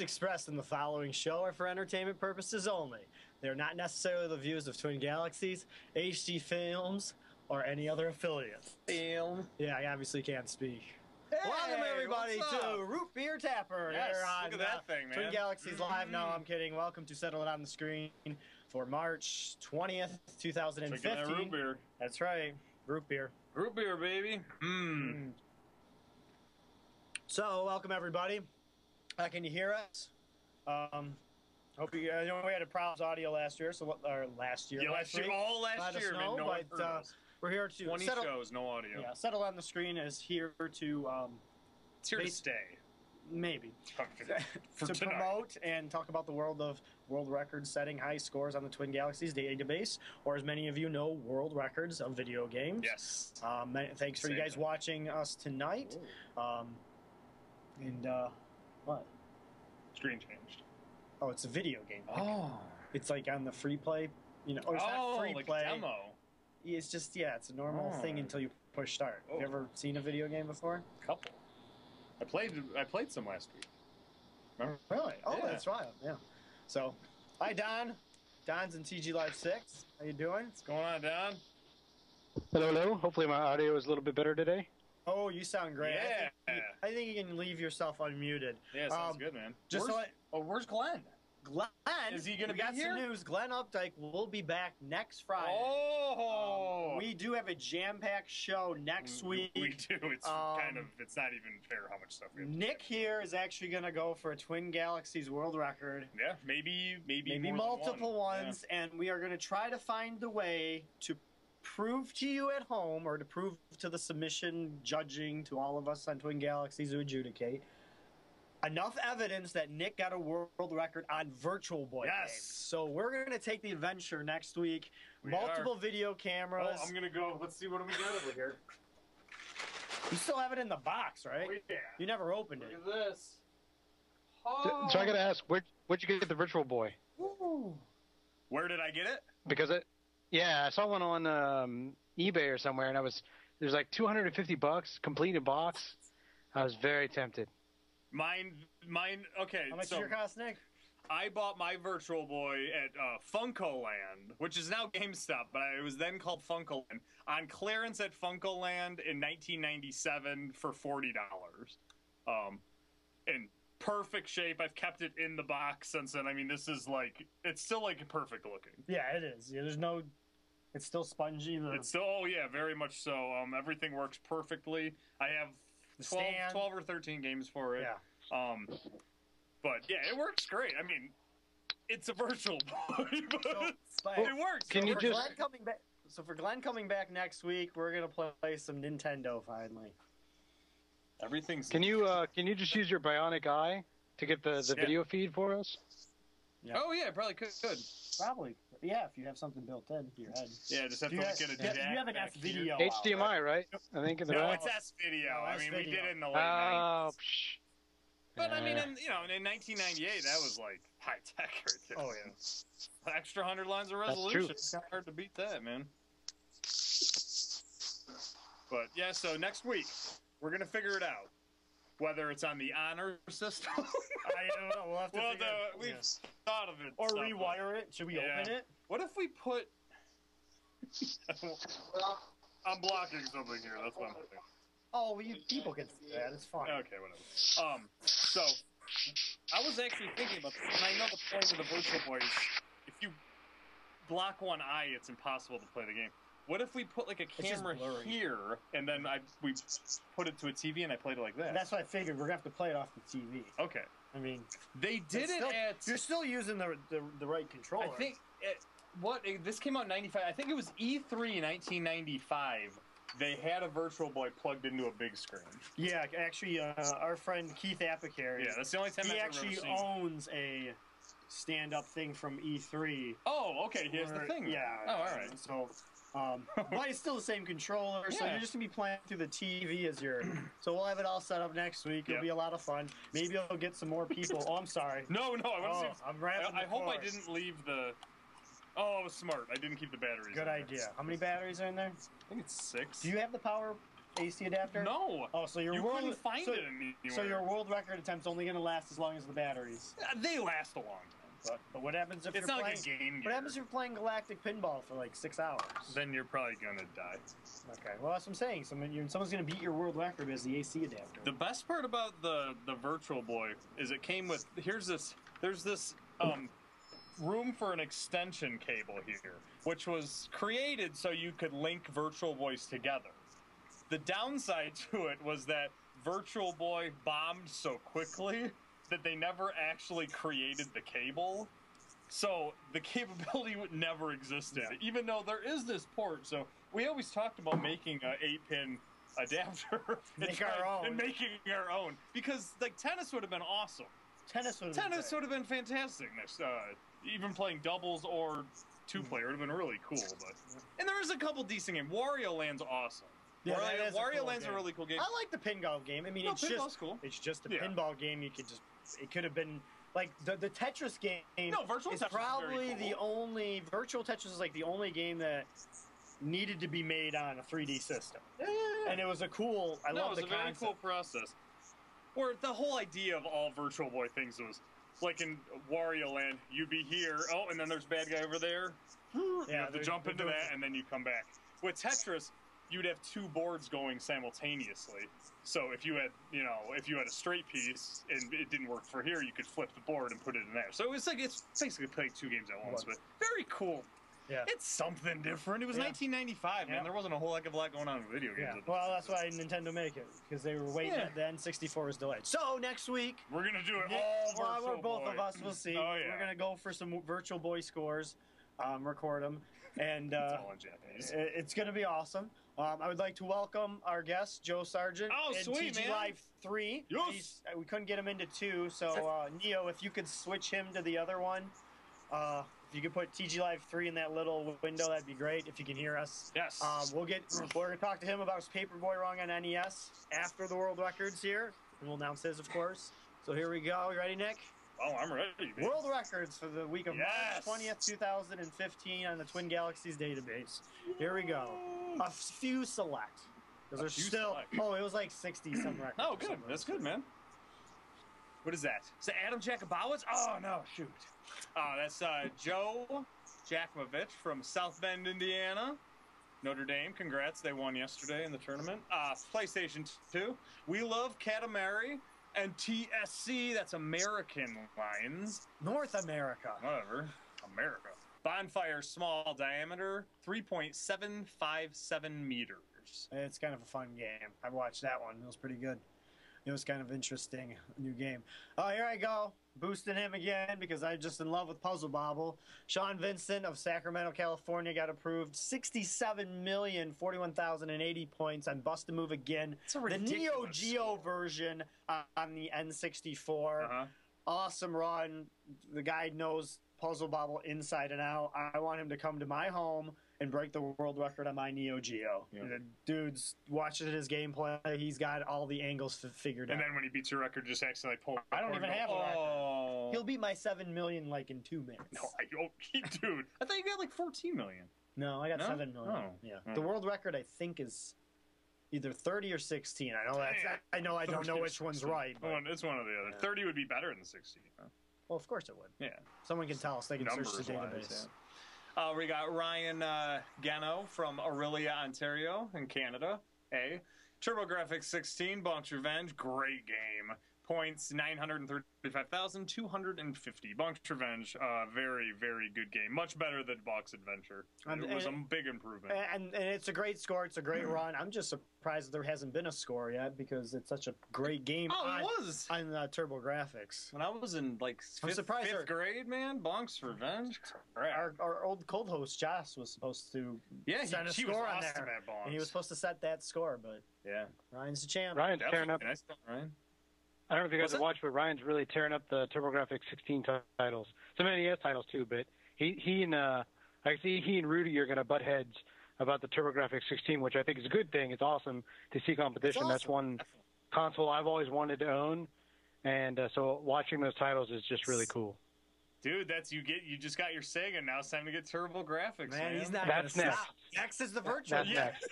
expressed in the following show are for entertainment purposes only. They are not necessarily the views of Twin Galaxies, HD Films, or any other affiliates. Film. Yeah, I obviously can't speak. Hey, Welcome everybody what's to up? Root Beer Tapper. Yes, Here on, look at that thing, man. Twin Galaxies Live. No, I'm kidding. Welcome to Settle It on the Screen for March 20th, 2015. Drinking that root beer. That's right, root beer. Root beer, baby. So, welcome everybody. Can you hear us? Hope you. I know we had a problems audio last year, so last year. Yeah, last year, know, man. No one heard us. We're here to 20 shows, no audio. Yeah, Settle on the Screen is here to. It's here to stay. Maybe. For to tonight. Promote and talk about the world of world records setting high scores on the Twin Galaxies database, or as many of you know, world records of video games. Yes. Thanks for you guys watching us tonight. What? Screen changed. Oh, it's a video game. Oh. It's like on the free play, you know. Or it's not free like play. demo. It's just it's a normal thing until you push start. Oh. Have you ever seen a video game before? Couple. I played some last week. Remember? Really? Oh, Yeah. that's right. Yeah. So, hi Don. Don's in TG Live 6. How you doing? What's going on, Don? Hello, hello. Hopefully my audio is a little bit better today. Oh, you sound great. Yeah. I think you can leave yourself unmuted. Yeah, sounds good, man. Where's Glenn? Glenn? Is he going to be got here? some news. Glenn Updike will be back next Friday. Oh! We do have a jam-packed show next week. We do. It's it's not even fair how much stuff we have. Nick here is actually going to go for a Twin Galaxies world record. Yeah, maybe more multiple than one. ones, and we are going to try to find the way to prove to you at home, or to prove to the submission judging, to all of us on Twin Galaxies who adjudicate, enough evidence that Nick got a world record on Virtual Boy games. So we're going to take the adventure next week. Multiple video cameras. Oh, I'm going to go. Let's see what we got over here. You still have it in the box, right? Oh, yeah. You never opened it. Look at this. Oh. So I got to ask, where'd you get the Virtual Boy? Ooh. Where did I get it? Because I saw one on eBay or somewhere, and there's like $250, complete in box. I was very tempted. Mine. Okay. How much did your cost, Nick? I bought my Virtual Boy at Funkoland, which is now GameStop, but it was then called Funkoland, on clearance at Funkoland in 1997 for $40. In perfect shape. I've kept it in the box since then. I mean, this is it's still perfect looking. Yeah, it is. Yeah, it's still spongy. It's still, very much so. Everything works perfectly. I have 12 or 13 games for it. Yeah. But yeah, it works great. I mean, it's a Virtual Boy, but it works. For Glenn coming back next week, we're gonna play some Nintendo finally. Everything's. Can you just use your bionic eye to get the video feed for us? Yeah. Oh yeah, probably could. Probably. Yeah, if you have something built in to your head. Yeah, just have to get a jack. You have an S video. HDMI, right? I think in the No, it's S video. No, I mean, we did it in the late Oh, 90s. But I mean, in 1998, that was high tech right there. Oh yeah. Extra 100 lines of resolution. It's kind of hard to beat that, man. But yeah, so next week we're gonna figure it out. Whether it's on the honor system, I don't know. We'll have to we've thought of it. Or rewire it. Should we open it? What if we put? I'm blocking something here. That's what I'm thinking. Oh, people can see that. It's fine. Okay, whatever. So I was actually thinking about this, and I know the point of the Virtual Boy is if you block one eye, it's impossible to play the game. What if we put a camera here, and then we put it to a TV, and I played it like that? That's what I figured. We're gonna have to play it off the TV. Okay. I mean, they did it at. You're still using the right controller. I think this came out in '95. I think it was E3 1995. They had a Virtual Boy plugged into a big screen. Yeah, actually, our friend Keith Apicary. Yeah, that's the only time he actually owns a stand-up thing from E3. Oh, okay. He has the thing. Yeah. Oh, all right. So. But it's still the same controller, so you're just going to be playing through the TV as your... So we'll have it all set up next week. It'll be a lot of fun. Maybe I'll get some more people. Oh, I'm sorry. No, I want to see... I'm wrapping I hope I didn't leave the... Oh, smart. I didn't keep the batteries. Good idea. How many batteries are in there? I think it's 6. Do you have the power AC adapter? No. Oh, so your you world couldn't find it anywhere. So your world record attempt's only going to last as long as the batteries. They last a long time. But what happens if It's you're not playing? like a Game Gear. What happens if you're playing Galactic Pinball for like 6 hours? Then you're probably gonna die. Okay, well that's what I'm saying. Someone's going to beat your world record as the AC adapter. The best part about the Virtual Boy is it came with there's this room for an extension cable here, which was created so you could link Virtual Boys together. The downside to it was that Virtual Boy bombed so quickly that they never actually created the cable. So the capability never existed, even though there is this port. So we always talked about making an 8-pin adapter and making our own, because like tennis would have been awesome. Tennis would have been fantastic. Even playing doubles or 2-player would have been really cool. And there is a couple decent games. Wario Land's awesome. Yeah, Wario Land's a really cool game. I like the pinball game. I mean, cool. It's just a pinball game. It could have been like the Tetris game. No, virtual is Tetris probably is very cool. the only virtual Tetris is like the only game that needed to be made on a 3D system. Yeah. And it was a cool. I love the concept. It was a very cool process. Or the whole idea of all Virtual Boy things was like in Wario Land, you'd be here, and then there's bad guy over there. You have to jump into that, and then you come back. With Tetris, you'd have 2 boards going simultaneously. So if you had a straight piece and it didn't work for here, you could flip the board and put it in there. So it's basically playing 2 games at once, but very cool. Yeah. It's something different. It was 1995, man. There wasn't a whole heck of a lot going on in video games. Yeah. Well, that's why Nintendo make it, because they were waiting. The N64 was delayed. So next week we're gonna do it all Virtual both Boy. of us will see. Oh, yeah. We're gonna go for some Virtual Boy scores, record them, and it's all in Japanese. It's gonna be awesome. I would like to welcome our guest Joe Sargent. Oh, in sweet, TG man. Live 3. Yes. We couldn't get him into 2, so Neo, if you could switch him to the other one. If you could put TG Live 3 in that little window, that'd be great. If you can hear us, yes. We're gonna talk to him about his Paperboy wrong on NES after the world records here, and we'll announce his, of course. So here we go. You ready, Nick? Oh, I'm ready. Man. World records for the week of March 20th, 2015 on the Twin Galaxies database. Here we go. A few select. Because there's still. Select. Oh, it was like 60 some records. Oh, good. That's good, man. What is that? Is that Adam Jakubowicz? Oh, no, shoot. That's Joe Jakubowicz from South Bend, Indiana. Notre Dame, congrats. They won yesterday in the tournament. PlayStation 2. We love Katamari. And TSC, that's American Lines. North America. Whatever. America. Bonfire, small diameter, 3.757 meters. It's kind of a fun game. I watched that one. It was pretty good. It was kind of interesting. New game. Oh, here I go. Boosting him again because I'm just in love with Puzzle Bobble. Sean Vincent of Sacramento, California got approved. 67,041,080 points on Bust a Move again. The Neo Geo version on the N64. Awesome run. The guy knows Puzzle Bobble inside and out. I want him to come to my home and break the world record on my Neo Geo. Yeah. The dude's watching his gameplay. He's got all the angles figured out. And then when he beats your record, just accidentally pull. I don't even have a record. He'll beat my 7 million like in 2 minutes. No, dude. I thought you got like 14 million. No, I got 7 million. Oh. Yeah. The world record I think is either 30 or 16. I know I don't know which one's right. But, it's one or the other. 30 would be better than 16. Huh? Well, of course it would. Yeah. Someone can tell us. They can search the database. Yeah. We got Ryan Gano from Orillia, Ontario, in Canada. TurboGrafx 16, Bonk's Revenge, great game. Points 935,250. Bonk's Revenge, very, very good game. Much better than Bonk's Adventure. It was a big improvement. And it's a great score. It's a great run. I'm just surprised there hasn't been a score yet because it's such a great game. Oh, it was on TurboGrafx. When I was in like fifth grade, man, Bonk's Revenge. Our old cold host Josh was supposed to set a score on there, and he was supposed to set that score, but Ryan's the champ. Ryan's tearing up. Ryan. I don't know if you guys have watched, but Ryan's really tearing up the TurboGrafx 16 titles. Some NES titles too, but he and I see he and Rudy are going to butt heads about the TurboGrafx 16, which I think is a good thing. It's awesome to see competition. Awesome. That's one console I've always wanted to own, and so watching those titles is just really cool. Dude, you just got your Sega. Now it's time to get TurboGrafx. Man, he's not going to stop. Next is the virtual. Next.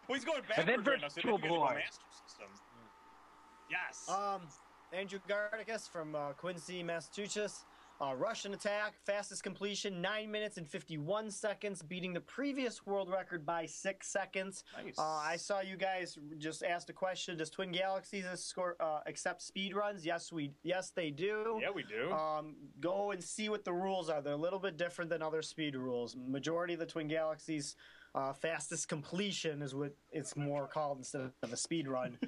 Well, he's going And then backwards right now, so he Virtual didn't get into a Boy. Master System. Yes. Andrew Garticus from Quincy, Massachusetts. Russian attack, fastest completion, 9 minutes and 51 seconds, beating the previous world record by 6 seconds. Nice. I saw you guys just asked a question. Does Twin Galaxies accept speed runs? Yes, they do. Yeah, we do. Go and see what the rules are. They're a little bit different than other speed rules. Majority of the Twin Galaxies fastest completion is what it's more called instead of a speed run.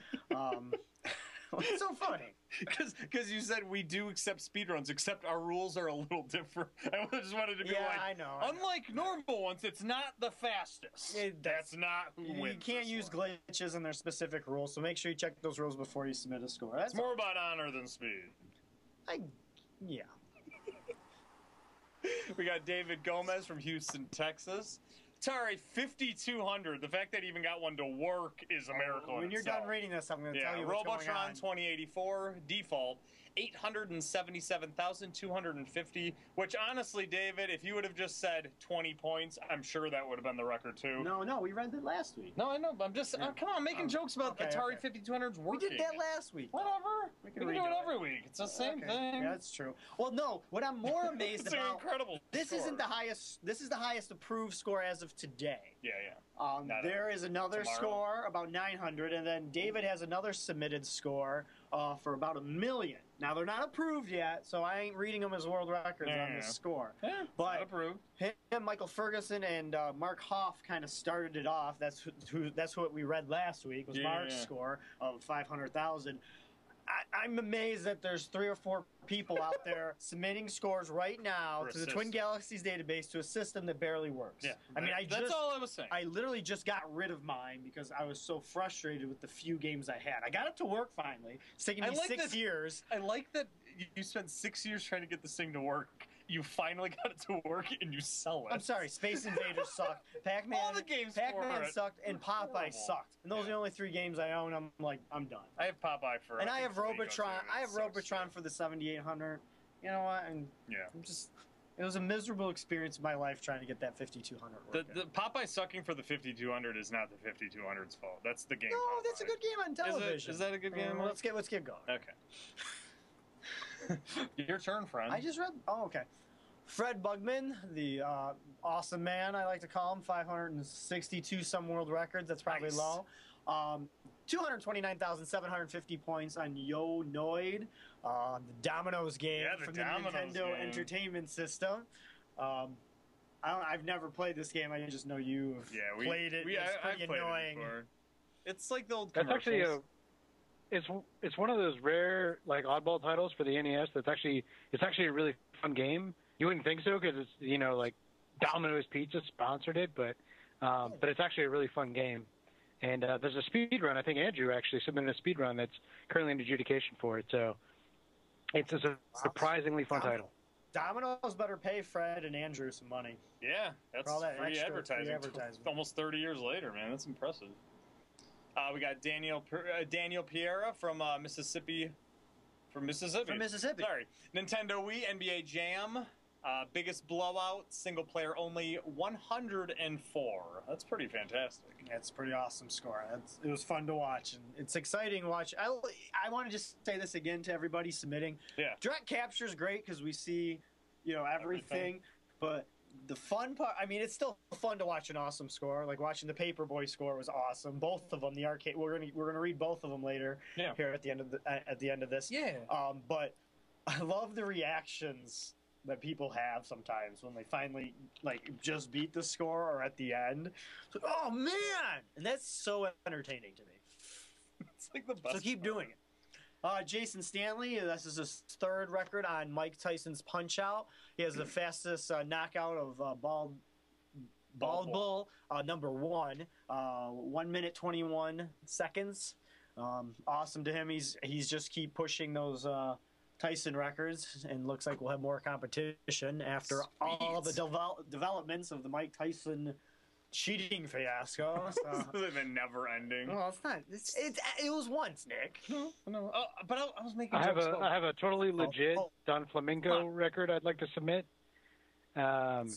What's so funny? Because you said we do accept speedruns, except our rules are a little different. I just wanted to be like, I know. unlike normal ones, it's not the fastest. That's not who wins. You can't use glitches and their specific rules, so make sure you check those rules before you submit a score. It's more about honor than speed. Yeah. We got David Gomez from Houston, Texas. Atari 5200. The fact that he even got one to work is a miracle. When you're done reading this, I'm going to tell you what's going on. Robotron 2084 default 877,250. Which honestly, David, if you would have just said 20 points, I'm sure that would have been the record too. No, we read that last week. No, I know, but I'm just come on, making jokes about Atari 5200's working. We did that last week. Whatever. We can do it every week. It's the same thing. Yeah, that's true. Well, no, what I'm more amazed it's about. An incredible. This score. isn't the highest. This is the highest approved score as of today. Yeah. There is another score about 900, and then David has another submitted score for about 1 million. Now they're not approved yet, so I ain't reading them as world records on this score. Yeah, but not approved. Him, Michael Ferguson, and Mark Hoff kind of started it off. That's what we read last week was Mark's score of 500,000. I'm amazed that there's 3 or 4 people out there submitting scores right now to the Twin Galaxies database to a system that barely works. Yeah, I mean, that's all I was saying. I literally just got rid of mine because I was so frustrated with the few games I had. I got it to work finally. It's taken me 6 years. I like that you spent 6 years trying to get this thing to work. You finally got it to work and you sell it. I'm sorry, Space Invaders sucked. Pac-Man, all the games Pac-Man sucked, and Popeye sucked. And those are the only 3 games I own. I'm done. I have Popeye for. And I have Robotron. I have Robotron for the 7800. You know what? And it was a miserable experience in my life trying to get that 5200. The Popeye sucking for the 5200 is not the 5200's fault. That's the game. No, Popeye. that's a good game on television. Is that a good game? Let's get going. Okay. Your turn, friend. I just read. Oh, okay. Fred Bugman, the awesome man, I like to call him, 562 some world records. That's probably low. 229,750 points on Yo Noid, the Domino's game from the Nintendo Entertainment System. I've never played this game. I just know you've played it. It's pretty annoying. It's like the old commercials. That's actually it's one of those rare like oddball titles for the NES. It's actually a really fun game. You wouldn't think so because it's like Domino's Pizza sponsored it, but it's actually a really fun game. And there's a speed run. I think Andrew actually submitted a speed run that's currently in adjudication for it. So it's a surprisingly fun title. Domino's better pay Fred and Andrew some money. Yeah, that's free advertising. Almost 30 years later, man. That's impressive. We got Daniel Piera from Mississippi. From Mississippi. Sorry. Nintendo Wii NBA Jam. Biggest blowout, single player only, 104. That's pretty fantastic. That's a pretty awesome score. It was fun to watch, and it's exciting to watch. I want to just say this again to everybody submitting. Yeah. Direct capture is great because we see, everything. But the fun part, I mean, it's still fun to watch an awesome score. Like watching the Paperboy score was awesome. Both of them, the arcade. We're gonna read both of them later. Yeah. Here at the end of this. Yeah. But I love the reactions that people have sometimes when they finally just beat the score or at the end. It's like, oh man, and that's so entertaining to me. It's like the best. So keep doing it. Jason Stanley, this is his 3rd record on Mike Tyson's Punch Out. He has the fastest knockout of Bald Bull, number 1, 1 minute 21 seconds. Awesome to him. He's just keep pushing those Tyson records, and looks like we'll have more competition after all the developments of the Mike Tyson cheating fiasco. So. The never ending. Well, it's not. It was once, Nick. No. But I was making. I have a totally legit Don Flamingo record I'd like to submit. I'm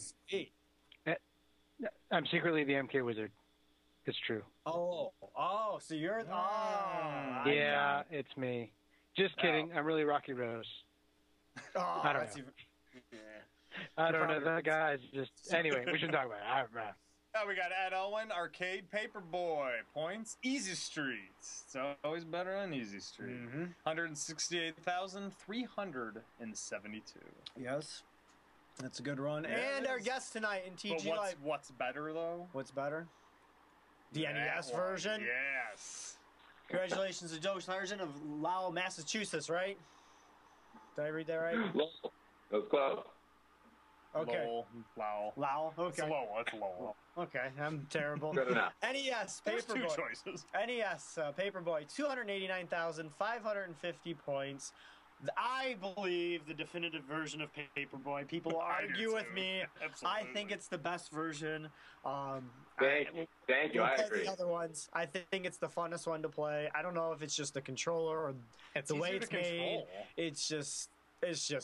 secretly the MK Wizard. It's true. Oh, so you're. Yeah, it's me. Just kidding. I'm really Rocky Rose. Oh, I don't that's know. even. Yeah. I don't know. That guy's just. Anyway, we should talk about it. We got Ed Owen, Arcade Paperboy. Points, Easy Street. It's always better on Easy Street. 168,372. Yes. That's a good run. Yeah, and our guest tonight in TG but Live. what's better, though? What's better? The NES one. version? Yes. Congratulations to Joe Sargent of Lowell, Massachusetts, right? Did I read that right? That was close. Okay. Lowell. Okay. It's Lowell. Okay, I'm terrible. Good enough. NES There's two Paperboy. choices. NES Paperboy, 289,550 points. I believe the definitive version of Paperboy. People argue with me. Absolutely. I think it's the best version. Thank you. I We'll play agree. the other ones. I think it's the funnest one to play. I don't know if it's just the controller or It's the way easier it's to control. made. It's just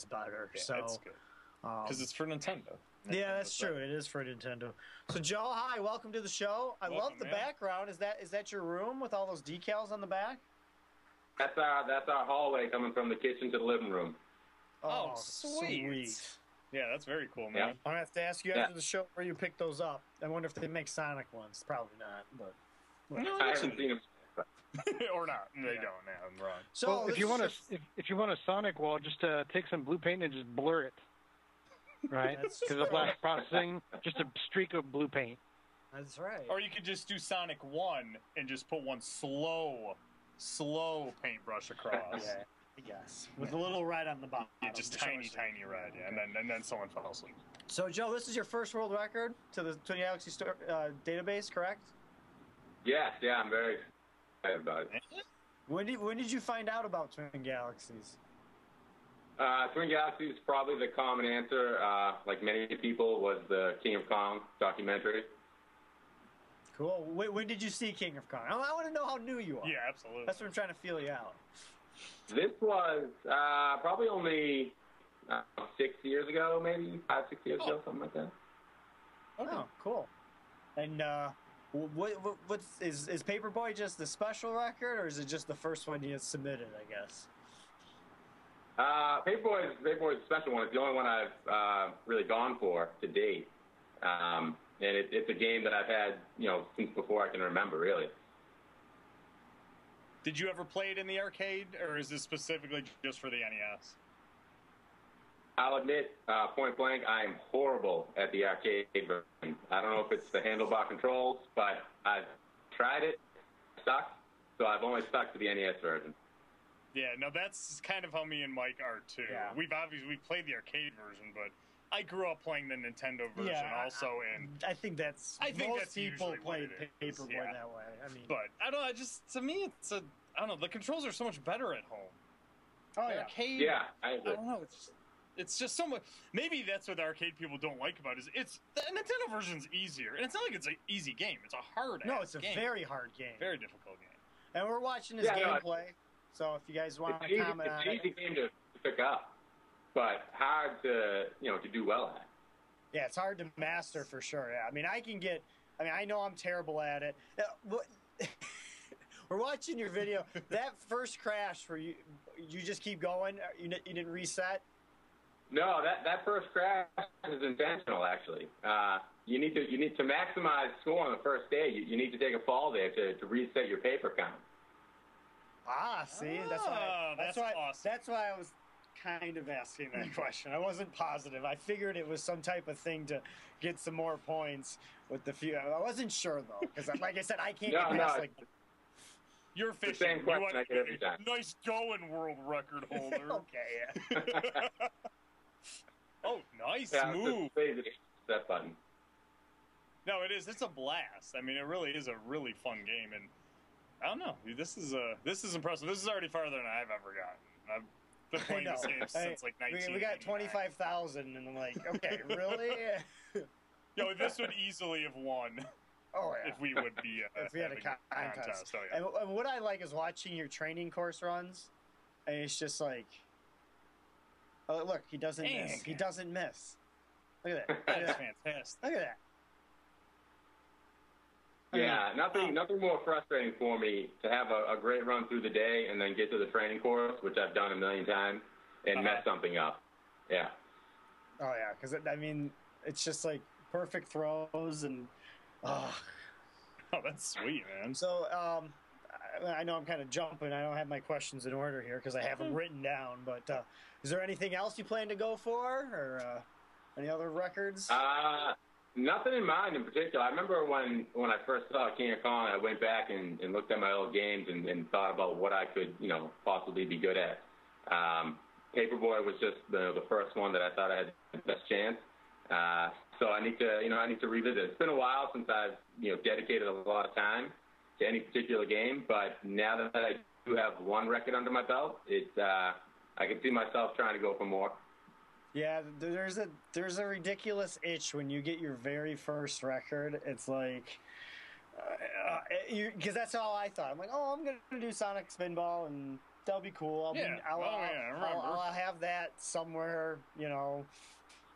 better. Yeah, so it's good. Because it's for Nintendo. yeah, that's true. It is for Nintendo. So Joe, hi, welcome to the show. I love Welcome, the man. background. Is that your room with all those decals on the back? That's our hallway coming from the kitchen to the living room. Oh, sweet. Yeah, that's very cool, man. Yeah. I'm gonna have to ask you after the show where you picked those up. I wonder if they make Sonic ones. Probably not, but No, I haven't seen them. or not. They don't. Yeah, I'm wrong. so Well, this if you is want your- if you want a Sonic wall, just take some blue paint and just blur it. Right? That's Because of true. flash processing, just a streak of blue paint. That's right. Or you could just do Sonic 1 and just put one slow paintbrush across. Yeah, I guess with a little red on the bottom. Yeah, just to show tiny us. red, yeah, and then someone fell asleep. So Joe, this is your first world record to the Galaxy database, correct? Yes, yeah, I'm very excited about it. When did you find out about Twin Galaxies? Twin Galaxies is probably the common answer, like many people, was the King of Kong documentary. Cool. When did you see King of Kong? I want to know how new you are. Yeah, absolutely. That's what I'm trying to feel you out. This was probably only 6 years ago, maybe 5, 6 years ago, something like that. Okay. Oh, cool. And is Paperboy just the special record, or is it just the first one you submitted? I guess. Paperboy is a special one. It's the only one I've really gone for to date, and it's a game that I've had since before I can remember, really. Did you ever play it in the arcade, or is this specifically just for the NES? I'll admit, point blank, I am horrible at the arcade version. I don't know if it's the handlebar controls, but I've tried it, stuck, so I've only stuck to the NES version. Yeah, no, that's kind of how me and Mike are too. Yeah. We've played the arcade version, but I grew up playing the Nintendo version also. I think that's I think most that's people usually what played it is, Paperboy yeah. that way. I mean, But I don't know. To me, I don't know. The controls are so much better at home. oh The yeah. arcade. Yeah, I I agree. don't know. It's just so much. Maybe that's what the arcade people don't like about it. It's the Nintendo version's easier, and it's not like it's an easy game. It's a hard. No, it's a game. very hard game. very difficult game. And we're watching his Yeah, no, gameplay. So if you guys want It's to comment on an easy it, game to pick up, but hard to do well at. yeah, it's hard to master for sure. Yeah, I know I'm terrible at it. We're watching your video. That first crash where you just keep going. You didn't reset. No, that first crash is intentional. Actually, you need to maximize score on the first day. You need to take a fall there to reset your paper count. Ah, see, that's awesome. That's why I was kind of asking that question. I wasn't positive. I figured it was some type of thing to get some more points with the few. I wasn't sure though, because like I said, I can't get past like. You're the fishing. same question I get every time. Nice going, world record holder. Okay, yeah. Oh, nice Yeah, move. That button. No, it is. It's a blast. I mean, it really is a really fun game, and I don't know. This is impressive. This is already farther than I've ever gotten. I've been playing this game since like 19. We got 25,000, and I'm like, okay, really? Yo, this would easily have won Oh yeah. if we would be If we had a having contest. Oh, yeah. And what I like is watching your training course runs, and it's just like, oh look, he doesn't Dang. miss. He doesn't miss. Look at that. Look That at is that. fantastic. Look at that. Yeah, nothing more frustrating for me to have a great run through the day and then get to the training course, which I've done a million times, and mess something up. Yeah. Oh yeah, because I mean, it's just like perfect throws and. Oh, that's sweet, man. So I know I'm kind of jumping. I don't have my questions in order here because I have them written down. But is there anything else you plan to go for, or any other records? Nothing in mind in particular. I remember when I first saw King of Kong, I went back and looked at my old games and thought about what I could, possibly be good at. Paperboy was just the first one that I thought I had the best chance. So I need to revisit. It's been a while since I've, dedicated a lot of time to any particular game, but now that I do have one record under my belt, I can see myself trying to go for more. Yeah, there's a ridiculous itch when you get your very first record. It's like, because that's all I thought. I'm like, oh, I'm gonna do Sonic Spinball, and that'll be cool. I'll have that somewhere,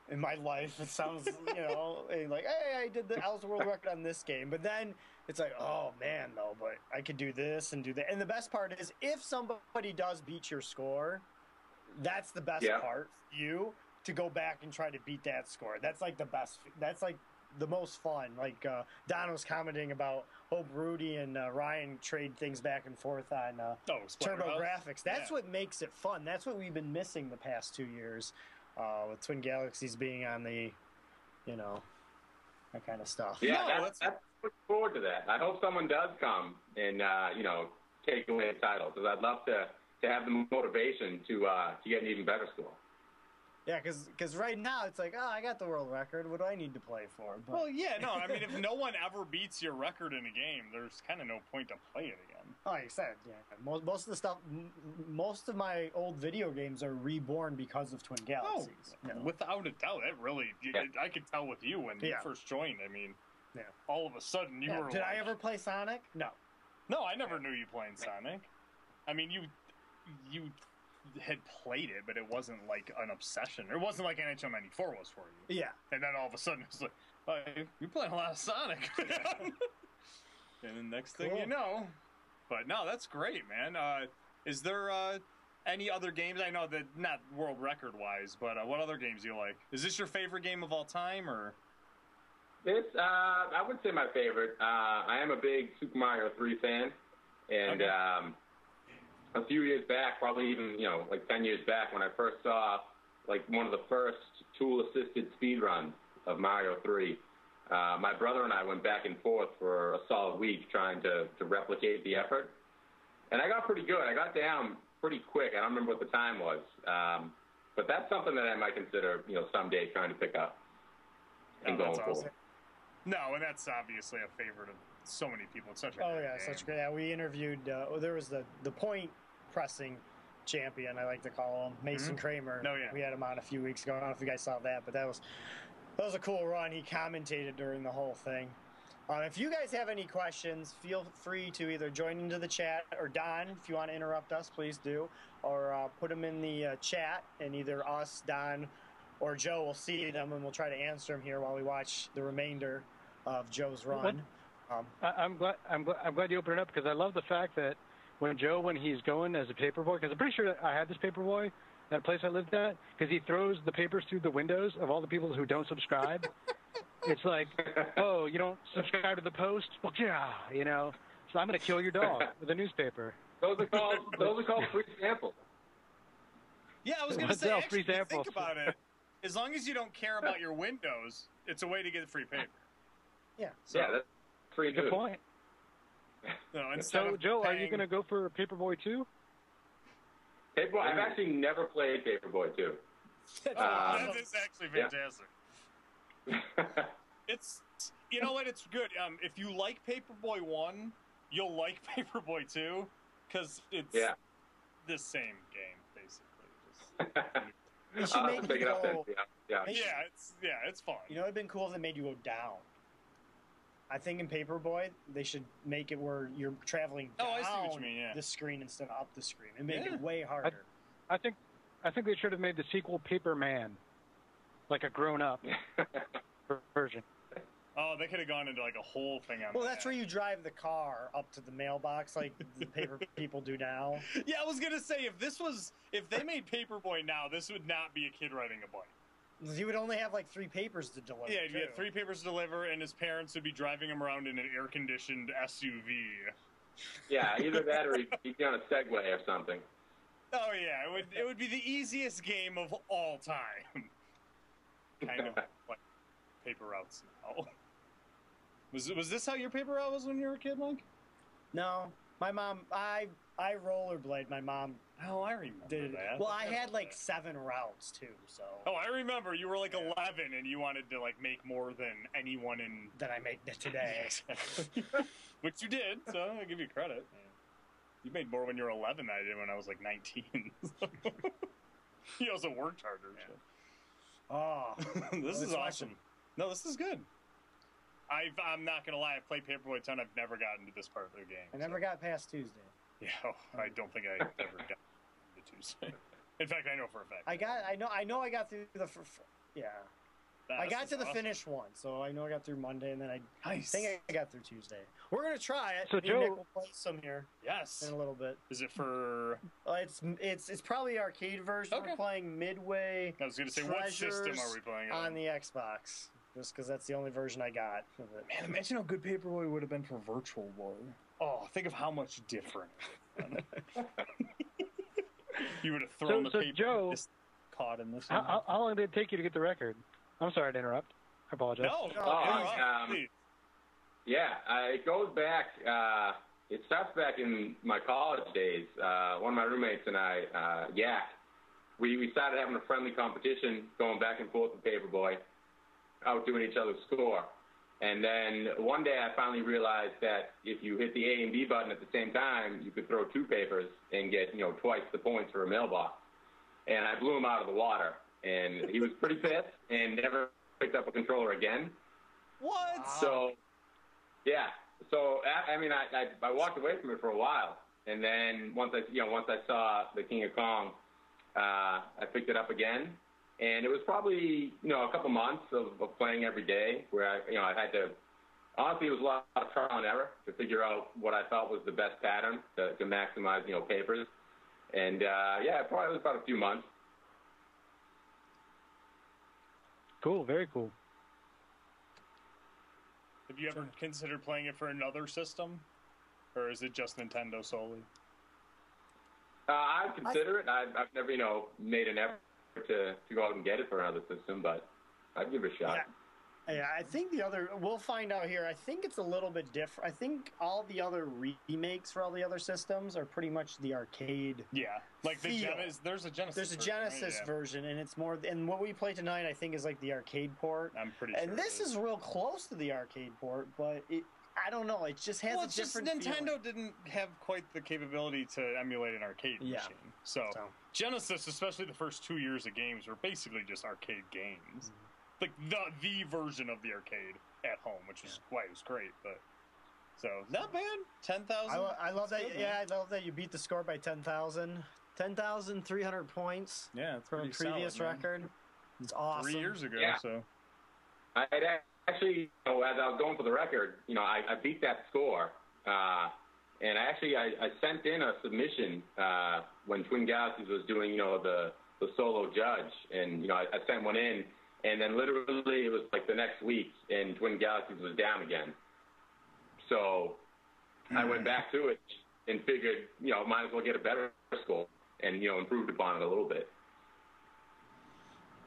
in my life. It sounds, like, hey, I was the world record on this game. But then it's like, oh man, though, but I could do this and do that. And the best part is, if somebody does beat your score, that's the best part for you, to go back and try to beat that score. That's like the best. That's like the most fun. Like Don was commenting about Hope Rudy and Ryan trade things back and forth on TurboGrafx. That's what makes it fun. That's what we've been missing the past 2 years, with Twin Galaxies being on the, that kind of stuff. Yeah, that's look forward to that. I hope someone does come and take away the title, because I'd love to have the motivation to get an even better score. Yeah, because right now it's like, oh, I got the world record. What do I need to play for? But... Well, yeah, no, I mean, if no one ever beats your record in a game, there's kind of no point to play it again. Oh, like I said, yeah. Most of the stuff, most of my old video games are reborn because of Twin Galaxies. Oh, without a doubt. It really, I could tell with you when you first joined. I mean, all of a sudden you were. Did I ever play Sonic? No. No, I never knew you playing Sonic. I mean, you had played it, but it wasn't like an obsession. It wasn't like NHL 94 was for you. Yeah. And then all of a sudden it's like, oh, you're playing a lot of Sonic. And the next thing you know. But no, that's great, man. Is there any other games? I know that not world record wise, but what other games do you like? Is this your favorite game of all time, or? I would say my favorite. I am a big Super Mario 3 fan, and a few years back, probably even, like 10 years back, when I first saw, like, one of the first tool-assisted speedruns of Mario 3, my brother and I went back and forth for a solid week trying to replicate the effort. And I got pretty good. I got down pretty quick. I don't remember what the time was. But that's something that I might consider, someday trying to pick up and going forward. Awesome. No, and that's obviously a favorite of so many people. It's such a great game. Such great. Yeah, we interviewed. There was the point pressing champion, I like to call him, Mason Kramer. Oh, yeah. We had him on a few weeks ago. I don't know if you guys saw that, but that was a cool run. He commentated during the whole thing. If you guys have any questions, feel free to either join into the chat, or Don, if you want to interrupt us, please do, or put them in the chat, and either us, Don, or Joe will see them, and we'll try to answer them here while we watch the remainder of Joe's run. I'm glad you opened it up, because I love the fact that when he's going as a paperboy, because I'm pretty sure that I had this paperboy, that place I lived at, because he throws the papers through the windows of all the people who don't subscribe. It's like, oh, you don't subscribe to the Post? Well, yeah, so I'm going to kill your dog with a newspaper. Those are called free samples. Yeah, I was going to say, actually, think about it. As long as you don't care about your windows, it's a way to get free paper. Yeah. So, yeah, that's pretty good point. No, so, Joe, are you going to go for Paperboy 2? Paperboy, I've actually never played Paperboy 2. That is actually fantastic. It's, you know what, it's good. If you like Paperboy 1, you'll like Paperboy 2, because it's the same game, basically. You should make it go. It's fun. You know, it'd been cool if they made you go down. I think in Paperboy, they should make it where you're traveling down I see what you mean, the screen instead of up the screen, and make it way harder. I think they should have made the sequel Paper Man, like a grown-up version. Oh, they could have gone into like a whole thing on Well, that. that's where you drive the car up to the mailbox like the paper people do now. Yeah, I was gonna say if they made Paperboy now, this would not be a kid riding a bike. He would only have like 3 papers to deliver. Yeah, you too. get 3 papers to deliver, and his parents would be driving him around in an air-conditioned SUV. Yeah, either that or he'd be on a Segway or something. Oh yeah, it would be the easiest game of all time. Kind of like paper routes now. Was this how your paper route was when you were a kid, Mike? No, my mom. I rollerblade. My mom Oh, I remember did. that. Well, I had like 7 routes too. So. Oh, I remember. You were like 11, and you wanted to like make more than anyone in. That I made today. Which you did, so I give you credit. You made more when you were 11 than I did when I was like 19. You also worked harder. Oh, This is watch awesome. No, this is good. I'm not gonna lie. I've played Paperboy a ton. I've never gotten to this part of the game. I never got past Tuesday. Yeah, I don't think I ever got to Tuesday. In fact, I know for a fact. I know I got through the. Yeah. I This got is to the awesome. finish one, so I know I got through Monday, and then I Nice. think I got through Tuesday. We're gonna try it. So, Me and Nick Joe- will play some here Yes. in a little bit. Is it for? It's probably the arcade version. Okay. We're playing Midway I was gonna say, what system are we playing on the Xbox, just because that's the only version I got of it. Man, imagine how good Paperboy would have been for Virtual Boy. Oh, think of how much different. You would have thrown the So, paper Joe, just caught in this. How long did it take you to get the record? I'm sorry to interrupt. I apologize. No, Oh, Yeah, it goes back. It starts back in my college days. One of my roommates and I, Yak, we started having a friendly competition, going back and forth with Paperboy, outdoing each other's score. And then one day I finally realized that if you hit the A and B button at the same time, you could throw 2 papers and get, twice the points for a mailbox. And I blew him out of the water. And he was pretty pissed and never picked up a controller again. What? So, yeah. So I walked away from it for a while, and then once I saw the King of Kong, I picked it up again, and it was probably a couple months of playing every day where I had to. Honestly, it was a lot of trial and error to figure out what I felt was the best pattern to maximize papers, and it probably was about a few months. Cool, very cool. Have you ever considered playing it for another system, or is it just Nintendo solely? I'd consider it. I've never made an effort to go out and get it for another system, but I'd give it a shot. Yeah, I think we'll find out here. I think it's a little bit different. I think all the other remakes for all the other systems are pretty much the arcade. Yeah, like the Feel. There's a Genesis. There's a version, right? Genesis Yeah. version, and it's more. And what we play tonight, I think, is like the arcade port. I'm pretty sure. And this is real close to the arcade port, but I don't know. It just has a it's just different. Nintendo feeling. didn't have quite the capability to emulate an arcade machine. So Genesis, especially the first 2 years of games, were basically just arcade games. Like the version of the arcade at home, which was why it was great. But so not bad. 10,000. I love that. Good, Yeah, I love that you beat the score by 10,000. 10,300 points. Yeah, it's from a pretty previous solid, man. record. It's awesome. 3 years ago. Yeah. So I actually, as I was going for the record, I beat that score, and I sent in a submission when Twin Galaxies was doing, the solo judge, and I sent one in, and then literally it was like the next week, and Twin Galaxies was down again. So I went back to it and figured, might as well get a better score, and improved upon it a little bit.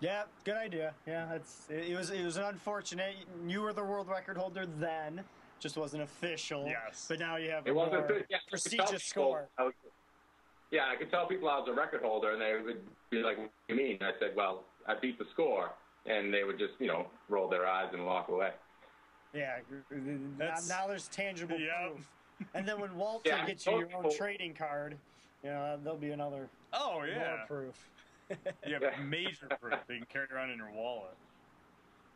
Yeah, good idea. Yeah, it was an unfortunate. You were the world record holder then, just wasn't official. Yes. But now you have It a wasn't more good. Yeah, prestigious score. I could tell people I was a record holder, and they would be like, "What do you mean?" I said, "Well, I beat the score," and they would just, roll their eyes and walk away. Yeah, now there's tangible proof. And then when Walter Yeah, gets you your own most- trading card, there'll be another oh more yeah, proof. you have major proof that you can carry around in your wallet.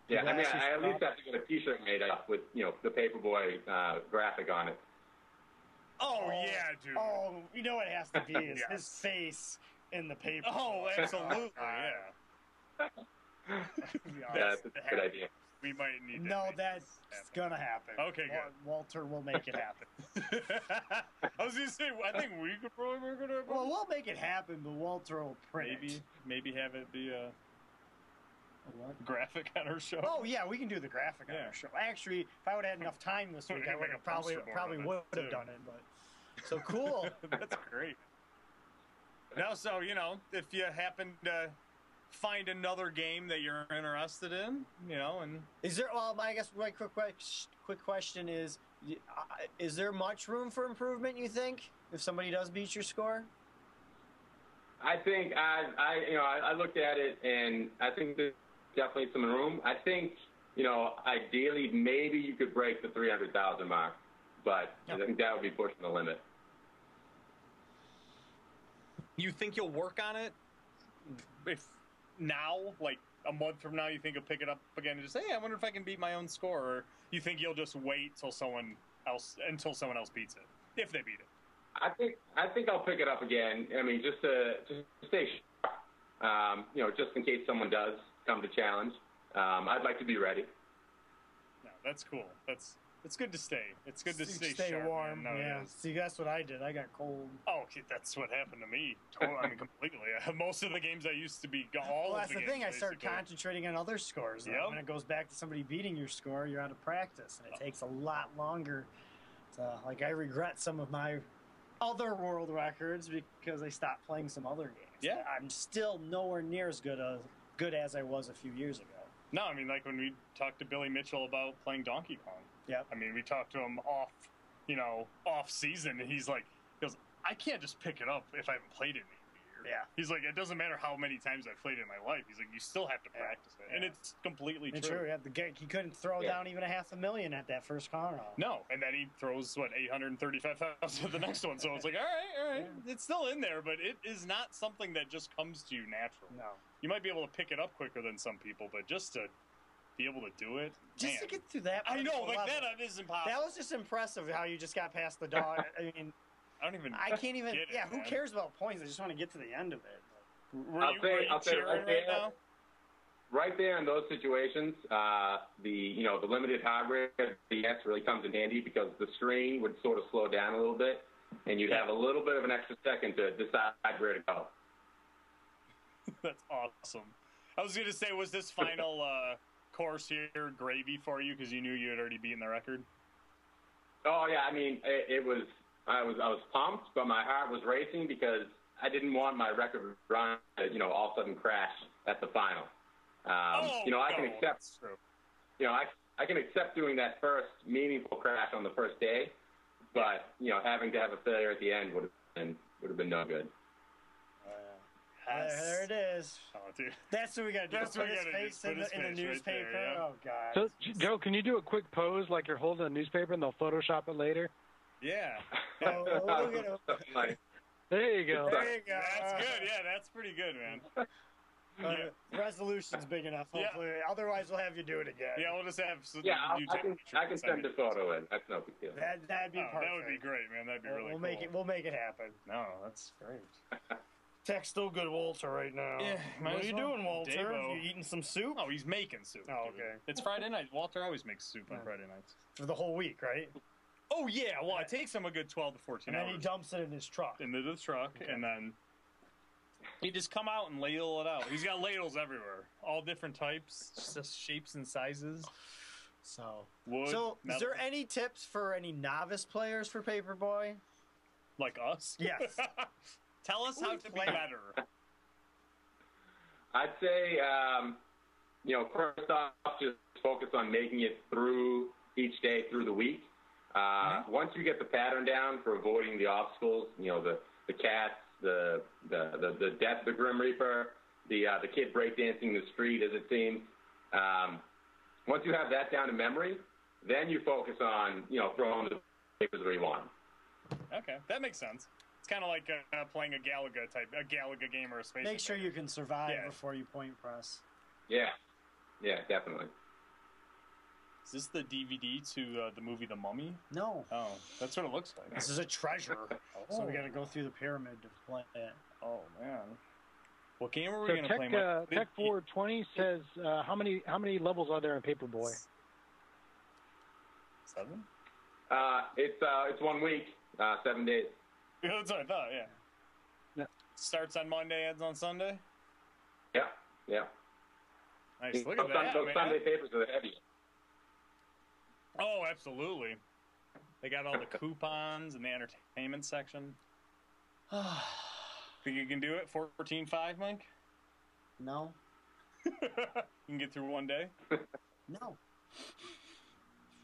Yeah, I Glasses at least drop. have to get a T-shirt made up with, the Paperboy graphic on it. Oh yeah, dude. Oh, you know what it has to be is Yes. his face in the paper. Oh, absolutely, yeah. Yeah, that's a good idea. we might need to No, make that's this happen. gonna happen. Okay, good. Walter will make it happen. I was gonna say, I think we could probably make it happen. Well, we'll make it happen, but Walter will print it. Maybe have it be a What? graphic on our show. Oh yeah, we can do the graphic on Yeah. our show. Actually, if I would have had enough time this We week, can I would make have a probably poster board of it, would have too. done it. But so cool. That's great. Now, so if you happen to find another game that you're interested in, and Is there? Well, I guess my quick question is there much room for improvement? You think if somebody does beat your score? I think I looked at it and I think there's definitely some room. I think ideally maybe you could break the 300,000 mark, but I think that would be pushing the limit. you think you'll work on it? If now, like a month from now, you think you'll pick it up again and just say, "Hey, I wonder if I can beat my own score," or you think you'll just wait till someone else beats it, if they beat it? I think I'll pick it up again. I mean, just to stay sharp, just in case someone does come to challenge. I'd like to be ready. No, that's cool. It's good to stay. It's good to stay sharp, warm. man. No, Yeah. it is. See, that's what I did. I got cold. Oh, okay, that's what happened to me. Totally, I mean, completely. Most of the games I used to be all. Well, of that's the games thing. I started basically. concentrating on other scores. Yep. When it goes back to somebody beating your score, you're out of practice, and it takes a lot longer. Like I regret some of my other world records because I stopped playing some other games. Yeah. I'm still nowhere near as good as I was a few years ago. No, I mean, like when we talked to Billy Mitchell about playing Donkey Kong. Yeah. I mean, we talked to him off season, and he goes, I can't just pick it up if I haven't played it in a year. Yeah. He's like, it doesn't matter how many times I've played it in my life. He's like, you still have to practice it. And Yeah. it's completely It's true. true. Yeah, he couldn't throw down even $500,000 at that first car. No, and then he throws, 835,000 at the next one. So it's like, all right. Yeah. It's still in there, but it is not something that just comes to you natural. No. You might be able to pick it up quicker than some people, but just to be able to do it, Just man. to get through that. I know, like level. that is impossible. That was just impressive how you just got past the dog. I mean, I don't even. I can't even. get it, Yeah, who man. cares about points? I just want to get to the end of it. Were you cheering right now? Right there in those situations, the limited hardware of the NES really comes in handy because the screen would sort of slow down a little bit, and you'd have a little bit of an extra second to decide where to go. That's awesome. I was going to say, was this final course here gravy for you because you knew you had already beaten the record? Oh yeah, I mean it was. I was pumped, but my heart was racing because I didn't want my record run to all of a sudden crash at the final. I can accept. That's true. I can accept doing that first meaningful crash on the first day, but having to have a failure at the end would have been no good. There it is. Oh, dude. That's what we got to do. That's Put what we his gotta do. face Put in his the face right newspaper. there, yeah. Oh god. So, Joe, can you do a quick pose like you're holding a newspaper and they'll Photoshop it later? Yeah. Oh, look at him. Like, There you go. There you go. That's good. Yeah, that's pretty good, man. Resolution's big enough. Yeah. Hopefully, otherwise we'll have you do it again. Yeah, we'll just have some I can send the photo in. That's no big deal. That'd be perfect. That would be great, man. That'd be really We'll cool. We'll make it happen. No, that's great. Tech's still good, Walter, right now. Yeah, might What are as you well. doing, Walter? Davo. You eating some soup? Oh, he's making soup. Oh, dude. okay. It's Friday night. Walter always makes soup on Friday nights. For the whole week, right? Oh yeah, well it takes him a good 12 to 14 And then hours he dumps it in his truck. into the truck, and then he just come out and ladle it out. He's got ladles everywhere, all different types, just shapes and sizes. So, Wood. is metal. there any tips for any novice players for Paperboy? Like us? Yes. Tell us how We to be play. better. I'd say, first off, just focus on making it through each day through the week. Once you get the pattern down for avoiding the obstacles, the cats, the death of the Grim Reaper, the kid breakdancing the street, as it seems. Once you have that down to memory, then you focus on throwing the papers where you want. Okay, that makes sense. It's kind of like playing a Galaga game or a Space Make sure you can survive Yeah. before you point press. Yeah, definitely. Is this the DVD to the movie The Mummy? No. Oh, that's what it looks like. This is a treasure. So we got to go through the pyramid to play it. Oh man. What game are we So going to play? Mike? Tech 420 says how many levels are there in Paperboy? 7? It's 1 week, 7 days. Yeah, that's what I thought. Yeah. Yeah. Starts on Monday, ends on Sunday. Yeah, yeah. Nice. Look at that, Those man. Sunday papers are the heaviest. Oh, absolutely. They got all the coupons in the entertainment section. Think you can do it? 14.5, Mike? No. You can get through one day? No.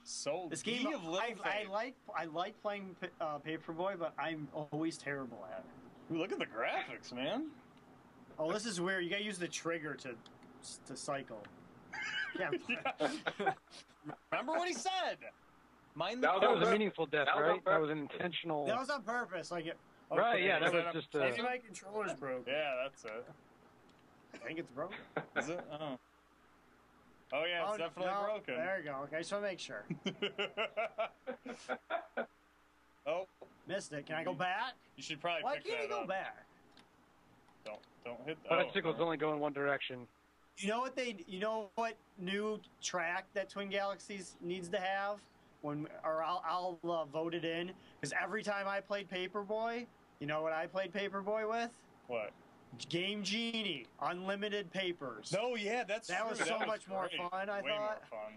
So This game, of little I like playing Paperboy, but I'm always terrible at it. Ooh, look at the graphics, man. Oh, this is weird. You gotta use the trigger to cycle. Yeah. Remember what he said. Mind the That That was a That meaningful death, was right? on That was an intentional. That was on purpose. Like it. Right, yeah, that Is was that just. Maybe my controller's broken. Yeah, that's it. I think it's broken. Is it? Oh. Oh yeah, it's definitely no, broken. There you go. Okay, I just want to make sure. Oh, Missed it. Can I go back? you should probably Why pick can't that you go up. back? Don't hit that. Bicycles only go in one direction. You know what new track that Twin Galaxies needs to have? I'll vote it in, because every time I played Paperboy, you know what I played Paperboy with? What? Game Genie, unlimited papers. No, yeah, that's That true. was so much more great. fun, I Way thought. more fun.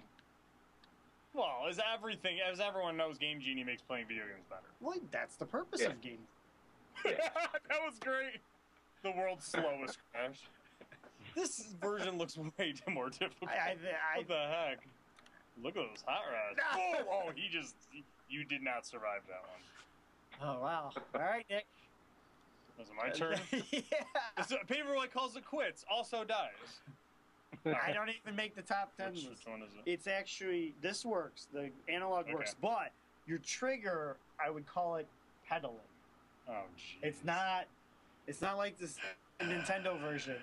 Well, as everyone knows, Game Genie makes playing video games better. Well, that's the purpose Yeah. of Game. That was great. The world's slowest crash. This version looks way more difficult. What the heck? Look at those hot rods. Oh, you did not survive that one. Oh wow! All right, Nick. Was it my turn? Yeah. Paperboy calls it quits. Also dies. I don't even make the top 10 Which list. one is it? It's actually, this works. The analog Okay. works, but your trigger, I would call it pedaling. Oh, jeez. It's not like this Nintendo version.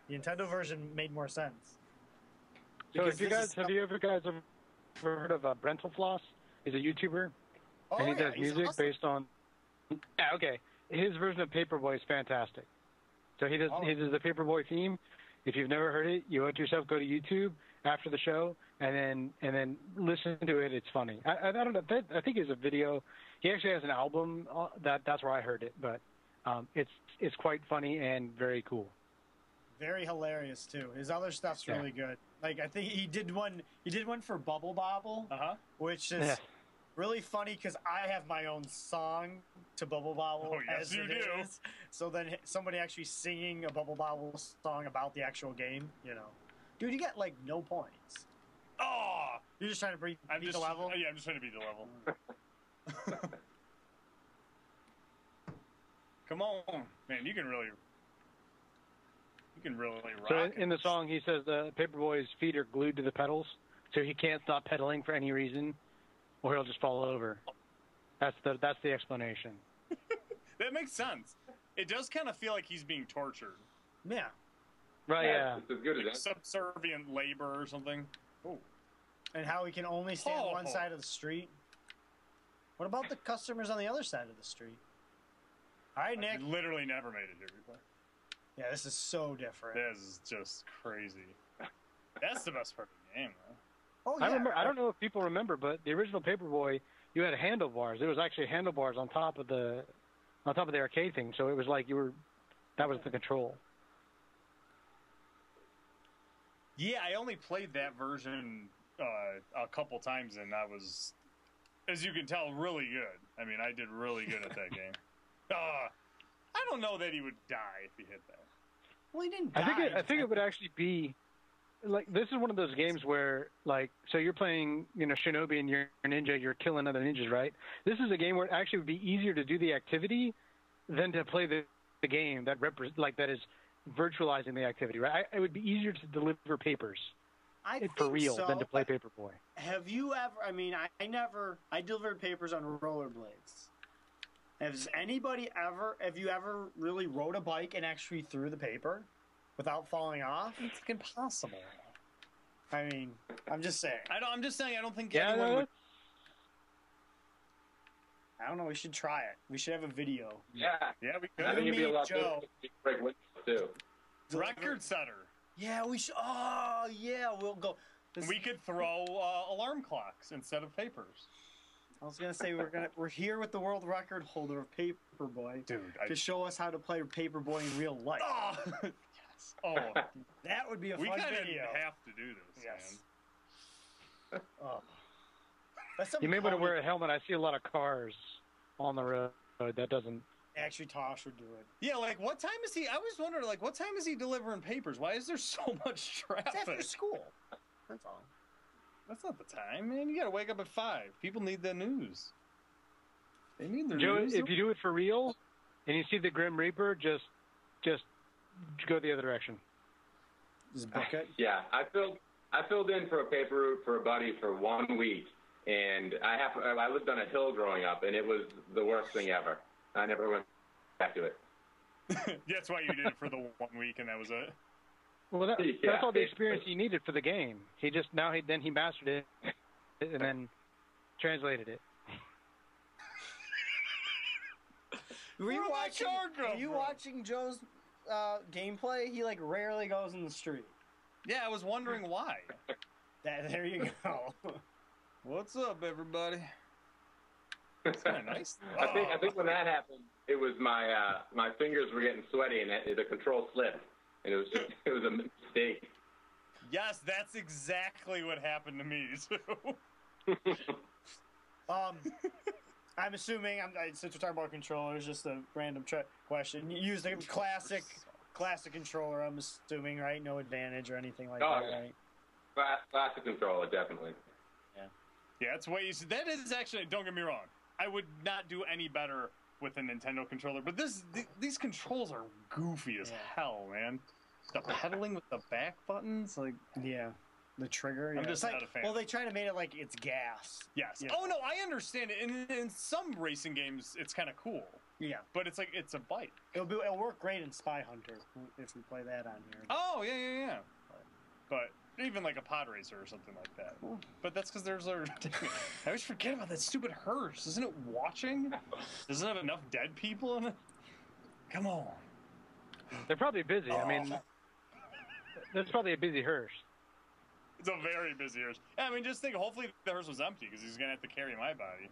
The Nintendo version made more sense. So, Because have you ever heard of Brentalfloss? He's a YouTuber, Oh, and he yeah, does he's music awesome. based on. Yeah, okay. His version of Paperboy is fantastic. So he does the Paperboy theme. If you've never heard it, you owe it to yourself. Go to YouTube after the show and then listen to it. It's funny. I don't know. I think it's a video. He actually has an album. That's where I heard it, but it's quite funny and very cool. Very hilarious too. His other stuff's Yeah. really good. Like I think he did one for Bubble Bobble, which is Uh-huh. really funny because I have my own song to Bubble Bobble. Oh, yes, as you it do. is. So then somebody actually singing a Bubble Bobble song about the actual game, dude, you get like no points. Oh! You're just trying to beat the level. Yeah, I'm just trying to beat the level. Come on, man! You can really rock. So it. in the song, he says the Paperboy's feet are glued to the pedals, so he can't stop pedaling for any reason, or he'll just fall over. That's the explanation. That makes sense. It does kind of feel like he's being tortured. Yeah. Right? Yeah. It's as good as Like that. subservient labor or something. Oh. And how he can only stand Oh. one side of the street. What about the customers on the other side of the street? All right, Nick. I've literally never made it here before. Yeah, this is so different. This is just crazy. That's the best part of the game, though. Oh yeah. I remember. I don't know if people remember, but the original Paperboy, you had handlebars. There was actually handlebars on top of the arcade thing, so it was like that was the control. Yeah, I only played that version a couple times, and I was, as you can tell, really good. I mean, I did really good at that game. I don't know that he would die if he hit that. Well, he didn't die. I think it would actually be like, this is one of those games where, like, so you're playing, Shinobi and you're a ninja, you're killing other ninjas, right? This is a game where it actually would be easier to do the activity than to play the game that is virtualizing the activity, right? It would be easier to deliver papers for real than to play Paperboy. Have you ever? I mean, I delivered papers on rollerblades. Have you ever really rode a bike and actually threw the paper without falling off? It's impossible. I mean, I'm just saying. I'm just saying. I don't think Yeah, anyone would. I don't know. We should try it. We should have a video. Yeah. Yeah, we I could. think you'd be me, allowed Joe. to break windows too. Record setter. Yeah, we should. Oh, yeah, we'll go. We could throw alarm clocks instead of papers. I was gonna say we're here with the world record holder of Paperboy, Dude, to show us how to play Paperboy in real life. Oh, yes. Oh, That would be a we fun kind of video. have to do this, man. Oh. That's some You may want to comic- wear a helmet. I see a lot of cars on the road. That doesn't. Actually, Tosh would do it. Yeah, like what time is he? I was wondering, like, what time is he delivering papers? Why is there so much It's after traffic? school. That's all. That's not the time, man. You gotta wake up at 5. People need the news. They need their Joe, news. if you do it for real, and you see the Grim Reaper, just go the other direction. Just book it. Yeah, I filled in for a paper route for a buddy for 1 week, and I lived on a hill growing up, and it was the worst thing ever. I never went back to it. That's why you did it for the 1 week, and that was it. Well, Yeah, that's all the basically. experience he needed for the game. He mastered it, and then translated it. Were you Where'd my watching? car come Were you from? watching Joe's gameplay? He like rarely goes in the street. Yeah, I was wondering why. There you go. What's up, everybody? It's kind of nice. I think when that happened, it was my fingers were getting sweaty, and the control slipped, and it was a mistake. Yes, that's exactly what happened to me too. I'm assuming, since we're talking about controllers, just a random question. You use the classic controller, I'm assuming, right? No advantage or anything like Oh, that, yeah. right? Classic controller, definitely. Yeah, it's way easy. That is actually, don't get me wrong, I would not do any better with a Nintendo controller, but these controls are goofy as hell, man. The pedaling with the back buttons, like... Yeah. The trigger. I'm yeah. just It's not a fan. Well, they try to make it like it's gas. Yes. Yeah. Oh, no, I understand it. In some racing games, it's kind of cool. Yeah. But it's like, it's a bike. It'll work great in Spy Hunter if we play that on here. Oh, yeah. But even like a pod racer or something like that. But that's because there's a... I always forget about that stupid hearse. Isn't it watching? Doesn't it have enough dead people in it? Come on. They're probably busy. I mean, that's probably a busy hearse. It's a very busy hearse. Yeah, I mean, just think, hopefully the hearse was empty because he's going to have to carry my body.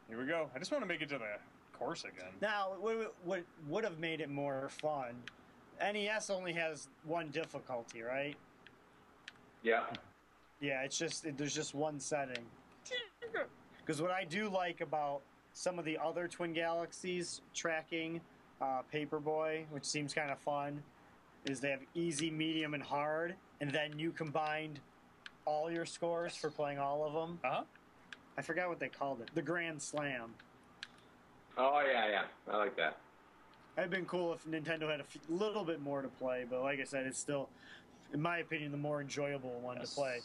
Here we go. I just want to make it to the course again. Now, what would have made it more fun? NES only has one difficulty, right? Yeah. Yeah, there's just one setting. Because what I do like about some of the other Twin Galaxies tracking Paperboy, which seems kind of fun, is they have easy, medium, and hard, and then you combined all your scores for playing all of them. Uh-huh. I forgot what they called it. The Grand Slam. Oh, yeah. I like that. It'd been cool if Nintendo had a little bit more to play, but like I said, it's still, in my opinion, the more enjoyable one to play.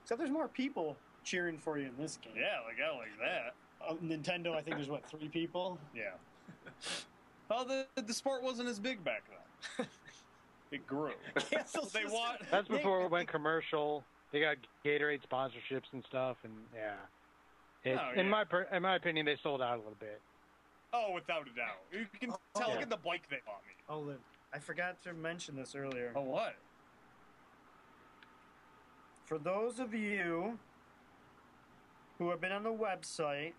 Except there's more people cheering for you in this game. Yeah, like I like that. Nintendo, I think there's, 3 people? Yeah. Well, the sport wasn't as big back then. It grew. They want... That's before it went commercial. They got Gatorade sponsorships and stuff, and in my opinion, they sold out a little bit. Oh, without a doubt. You can tell. Look at the bike they bought me. Oh, I forgot to mention this earlier. Oh, what? For those of you who have been on the website,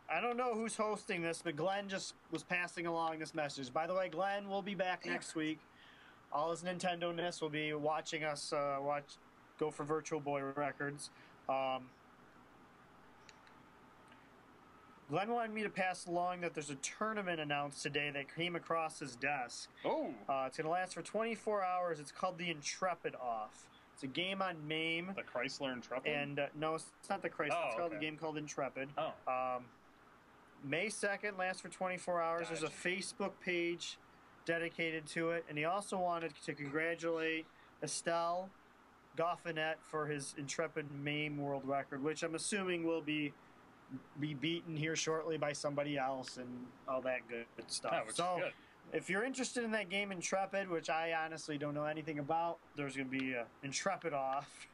I don't know who's hosting this, but Glenn just was passing along this message. By the way, Glenn will be back next week. All his Nintendo-ness will be watching us go for Virtual Boy records. Glenn wanted me to pass along that there's a tournament announced today that came across his desk. Oh. It's going to last for 24 hours. It's called the Intrepid Off. It's a game on MAME. The Chrysler Intrepid? And no, it's not the Chrysler. It's called a game called Intrepid. Oh. May 2nd, lasts for 24 hours. Gotcha. There's a Facebook page dedicated to it. And he also wanted to congratulate Estelle Goffinet for his Intrepid MAME world record, which I'm assuming will be beaten here shortly by somebody else and all that good stuff. Yeah, which is good. if you're interested in that game Intrepid, which I honestly don't know anything about, there's going to be Intrepid off.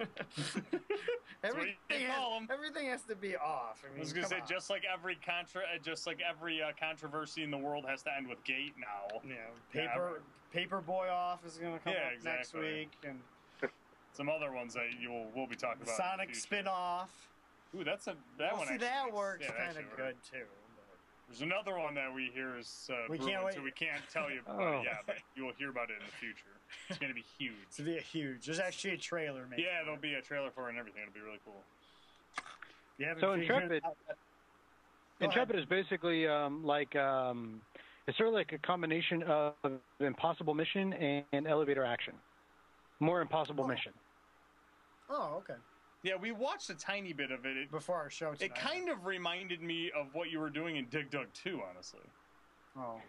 Everything has to be off. I was going to say, just like every controversy in the world has to end with Gate now. Yeah, Paperboy off is going to come up next week, and some other ones that we'll be talking about. Sonic spin-off. Ooh, that one. See, that works kind of good too. There's another one that we hear is we can't tell you about it yet, but you will hear about it in the future. It's going to be huge. It's going to be huge. There's actually a trailer made. Yeah, there'll be a trailer for it and everything. It'll be really cool. So Intrepid is basically it's sort of like a combination of Impossible Mission and Elevator Action. More Impossible Mission. Oh, okay. Yeah, we watched a tiny bit of it. Before our show tonight. It kind of reminded me of what you were doing in Dig Dug 2, honestly. Oh.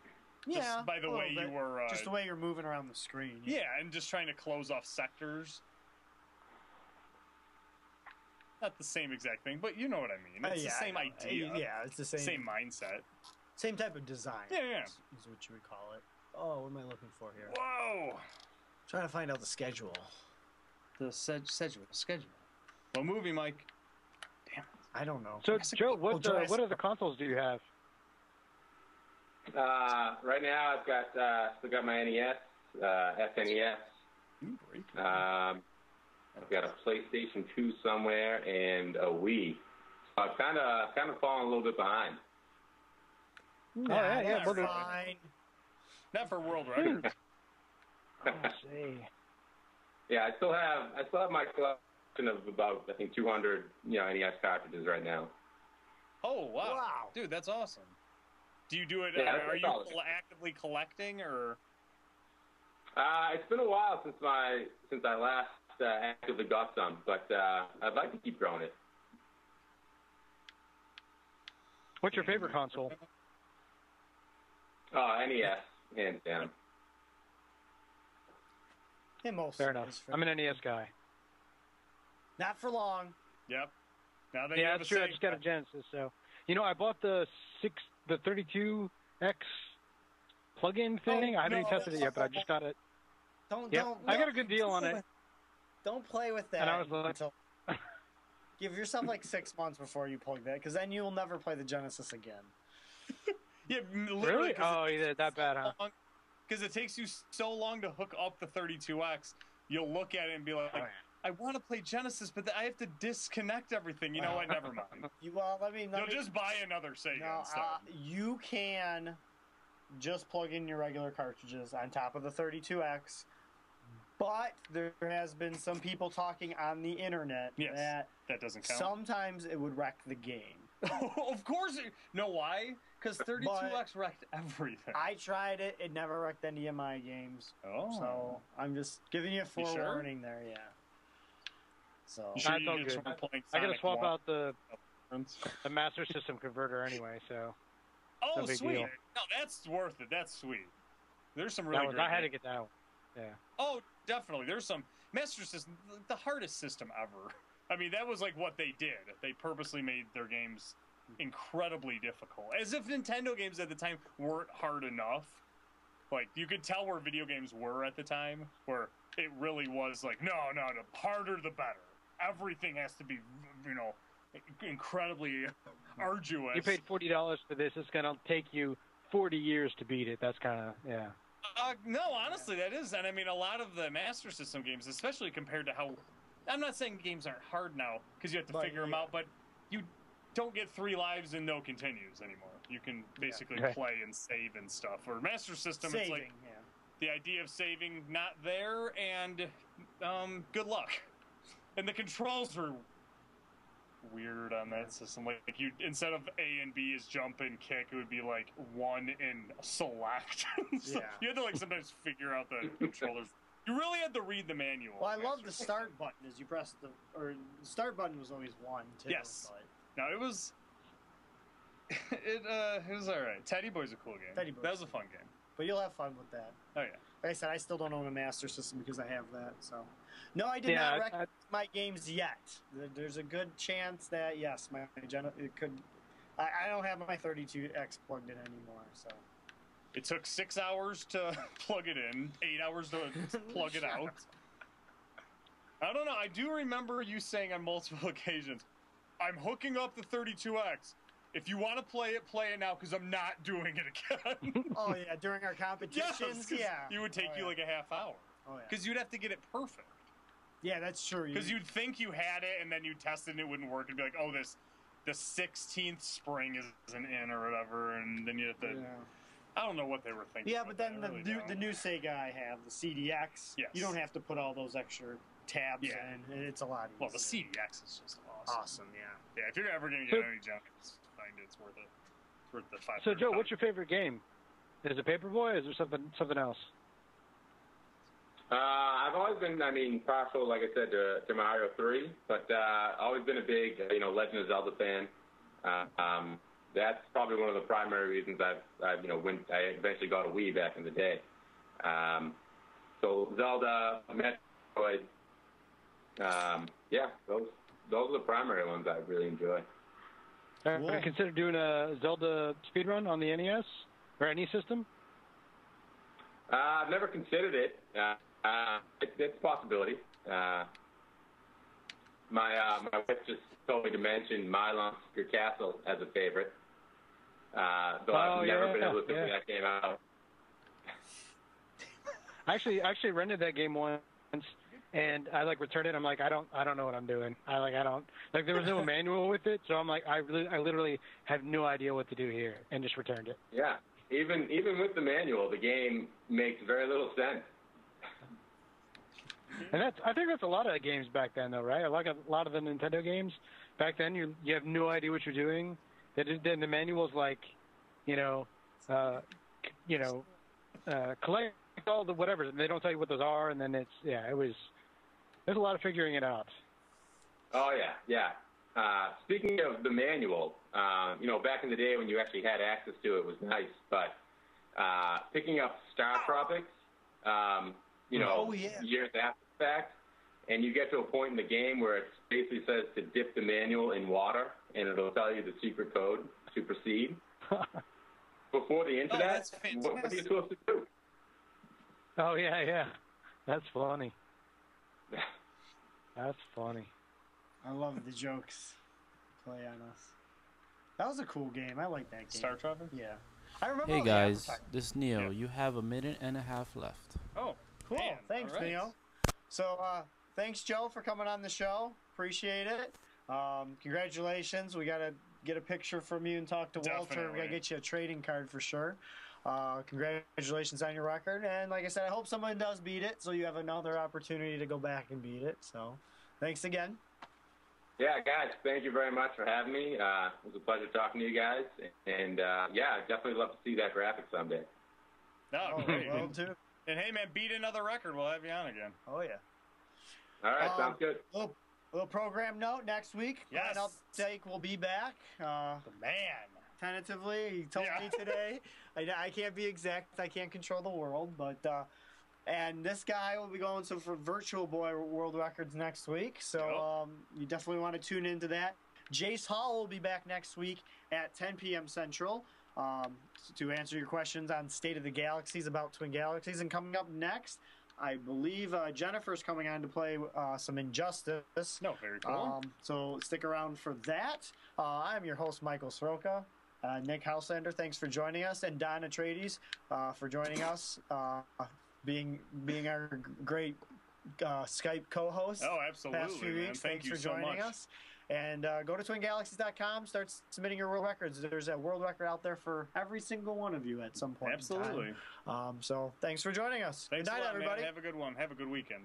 Just by the way you were... just the way you're moving around the screen. Yeah, and just trying to close off sectors. Not the same exact thing, but you know what I mean. It's the same idea. Yeah, it's the same... Same mindset. Same type of design. Yeah. Is what you would call it. Oh, what am I looking for here? Whoa! Trying to find out the schedule. The schedule. What movie, Mike? Damn it. I don't know. So, Joe, what other consoles do you have? Right now, I've got still got my NES, SNES. I've got a PlayStation 2 somewhere and a Wii. So I've kind of fallen a little bit behind. Yeah, fine. Not for world record. Yeah, I still have my collection of about, I think, 200 NES cartridges right now. Oh wow, dude, that's awesome. Do you do it? Are you actively collecting, or? It's been a while since I last actively got some, but I'd like to keep growing it. What's your favorite console? NES, hands down. Fair enough. I'm an NES guy. Not for long. Yep. Now that that's true. I just got a Genesis, so I bought the 32X plug-in thing. I haven't even tested it yet, but I just got it. I got a good deal on it. Don't play with that. And I was like, give yourself like 6 months before you plug that, because then you'll never play the Genesis again. Yeah, really? Oh, you did that bad, huh? Because it takes you so long to hook up the 32X, you'll look at it and be like, I want to play Genesis, but I have to disconnect everything. You know what? Never mind. You'll just buy another Sega. No, you can just plug in your regular cartridges on top of the 32X, but there has been some people talking on the internet that doesn't count. Sometimes it would wreck the game. Of course. Know why? Because 32X wrecked everything. I tried it. It never wrecked any of my games. Oh. So I'm just giving you a forewarning there, yeah. So that's all good. I got to swap out the Master System converter anyway, so. Oh, no big sweet. deal. No, that's worth it. That's sweet. There's some really great I had to get that one. Yeah. Oh, definitely. There's some Master System, the hardest system ever. I mean, that was like what they did. They purposely made their games incredibly difficult. As if Nintendo games at the time weren't hard enough. Like, you could tell where video games were at the time, where it really was like, no, the harder the better. Everything has to be, incredibly arduous. You paid $40 for this. It's going to take you 40 years to beat it. That's kind of, yeah. No, honestly, that is. And I mean, a lot of the Master System games, especially compared to how... I'm not saying games aren't hard now, because you have to figure them out, but you don't get 3 lives and no continues anymore. You can basically play and save and stuff. Or Master System, it's like the idea of saving not there, and good luck. And the controls are weird on that system. Like you, instead of A and B is jump and kick, it would be like 1 and select. So you had to like sometimes figure out the controllers. You really had to read the manual. Well, I love the start button as you press the start button was always 1 too. Yes. But... No, it was. It was all right. Teddy Boy's a cool game. That was a fun game. But you'll have fun with that. Oh yeah. Like I said, I still don't own a Master System because I have that. So, no, I did not wreck my games yet. There's a good chance that yes, it could. I don't have my 32X plugged in anymore. So. It took 6 hours to plug it in, 8 hours to plug it out. I don't know. I do remember you saying on multiple occasions, I'm hooking up the 32X. If you want to play it now, because I'm not doing it again. Oh, yeah, during our competitions? Yeah. It would take you like a half hour. Oh, yeah. Because you'd have to get it perfect. Yeah, that's true. Because you'd think you had it, and then you test it and it wouldn't work, and be like, oh, the 16th spring isn't in or whatever, and then you have to... Yeah. I don't know what they were thinking. Yeah, but then the new Sega I have, the CDX, yes. You don't have to put all those extra tabs in, and it's a lot easier. Well, the CDX is just awesome. Awesome, yeah. Yeah, if you're ever going to get any junk, find it. It's worth it. It's worth the $500. So, Joe, what's your favorite game? Is it Paperboy, or is there something else? I've always been, partial, like I said, to Mario 3, but always been a big, Legend of Zelda fan. That's probably one of the primary reasons I eventually got a Wii back in the day. So Zelda, Metroid, those are the primary ones I really enjoy. Have you considered doing a Zelda speedrun on the NES or any system? I've never considered it. It's a possibility. My wife just told me to mention Milon Secret Castle as a favorite. Though I've never been able to figure that game out. I actually rented that game once, and I returned it. I'm like, I don't know what I'm doing. There was no manual with it, so I'm like, I literally have no idea what to do here, and just returned it. Yeah, even with the manual, the game makes very little sense. And I think that's a lot of games back then, though, right? Like a lot of the Nintendo games back then, you have no idea what you're doing. Then the manual's collect all the whatever, and they don't tell you what those are, and then there's a lot of figuring it out. Oh yeah. Speaking of the manual, back in the day when you actually had access to it was nice, but picking up Star Tropics, years after the fact, and you get to a point in the game where it basically says to dip the manual in water, and it'll tell you the secret code to proceed. Before the internet, what are you supposed to do? Oh, yeah. That's funny. That's funny. I love the jokes play on us. That was a cool game. I like that game. Star Tropic? Yeah. I remember. Hey guys, this is Neo. You have a minute and a half left. Oh, cool. Man, thanks, right. Neo. So, thanks, Joe, for coming on the show. Appreciate it. Congratulations. We got to get a picture from you and talk to Walter. We got to get you a trading card for sure. Congratulations on your record. And like I said, I hope someone does beat it so you have another opportunity to go back and beat it. So, thanks again. Yeah, guys, thank you very much for having me. It was a pleasure talking to you guys. And, I'd definitely love to see that graphic someday. Oh, great. Well, too. And hey, man, beat another record. We'll have you on again. Oh, yeah. All right, sounds good. Little program note next week. Yes. Brian Updike will be back. The man. Tentatively, he told me today. I can't be exact. I can't control the world, but and this guy will be going for Virtual Boy World Records next week. So you definitely want to tune into that. Jace Hall will be back next week at 10 p.m. Central to answer your questions on State of the Galaxies about Twin Galaxies. And coming up next, I believe Jennifer's coming on to play some Injustice. No, very cool. So stick around for that. I'm your host, Michael Soroka. Nick Houselander, thanks for joining us, and Don Atreides for joining us, being our great Skype co-host. Oh, absolutely, past few weeks. Thanks for joining us. And go to twingalaxies.com, start submitting your world records. There's a world record out there for every single one of you at some point. Absolutely. So thanks for joining us. Thanks Good night, a lot, everybody. Man. Have a good one. Have a good weekend.